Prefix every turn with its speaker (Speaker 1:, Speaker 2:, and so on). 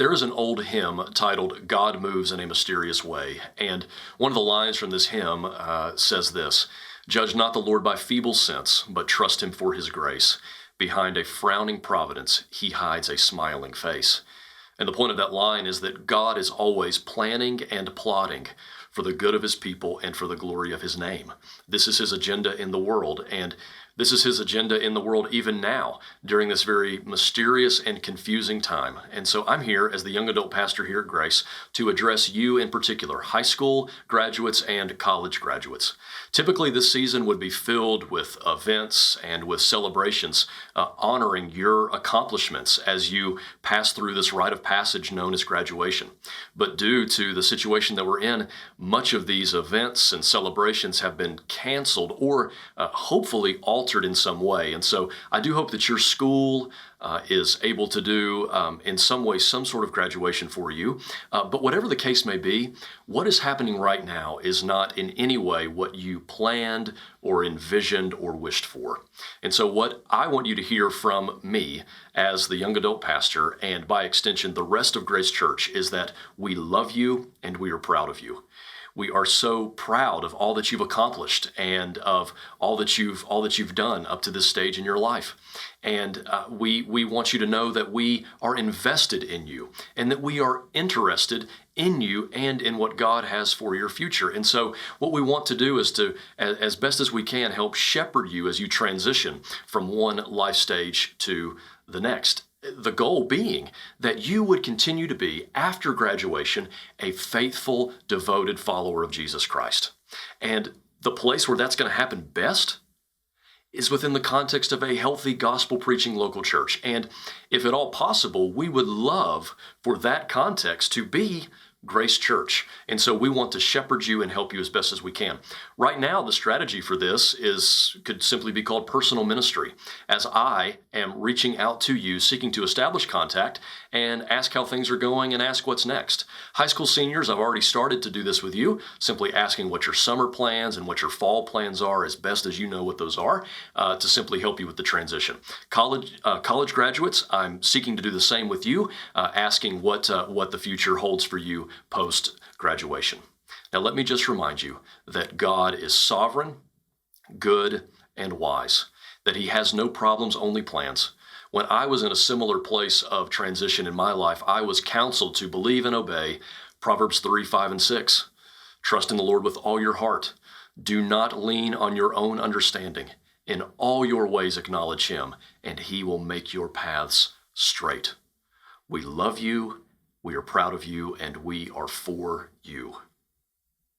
Speaker 1: There is an old hymn titled God Moves in a Mysterious Way, and one of the lines from this hymn says this: "Judge not the Lord by feeble sense, but trust him for his grace. Behind a frowning providence, he hides a smiling face." And the point of that line is that God is always planning and plotting for the good of his people and for the glory of his name. This is his agenda in the world, and this is his agenda in the world even now, during this very mysterious and confusing time. And so I'm here as the young adult pastor here at Grace to address you in particular, high school graduates and college graduates. Typically, this season would be filled with events and with celebrations honoring your accomplishments as you pass through this rite of passage known as graduation. But due to the situation that we're in, much of these events and celebrations have been canceled or hopefully altered in some way. And so I do hope that your school is able to do in some way some sort of graduation for you. But whatever the case may be, what is happening right now is not in any way what you planned or envisioned or wished for. And so what I want you to hear from me as the young adult pastor, and by extension the rest of Grace Church, is that we love you and we are proud of you. We are so proud of all that you've accomplished and of all that you've done up to this stage in your life. And we want you to know that we are invested in you and that we are interested in you and in what God has for your future. And so what we want to do is to, as best as we can, help shepherd you as you transition from one life stage to the next. The goal being that you would continue to be, after graduation, a faithful, devoted follower of Jesus Christ. And the place where that's going to happen best is within the context of a healthy gospel-preaching local church. And if at all possible, we would love for that context to be Grace Church. And so we want to shepherd you and help you as best as we can. Right now, the strategy for this could simply be called personal ministry, as I am reaching out to you, seeking to establish contact and ask how things are going and ask what's next. High school seniors, I've already started to do this with you, simply asking what your summer plans and what your fall plans are, as best as you know what those are, to simply help you with the transition. College graduates, I'm seeking to do the same with you, asking what the future holds for you post-graduation. Now, let me just remind you that God is sovereign, good, and wise, that he has no problems, only plans. When I was in a similar place of transition in my life, I was counseled to believe and obey Proverbs 3, 5, and 6. Trust in the Lord with all your heart. Do not lean on your own understanding. In all your ways acknowledge him, and he will make your paths straight. We love you. We are proud of you, and we are for you.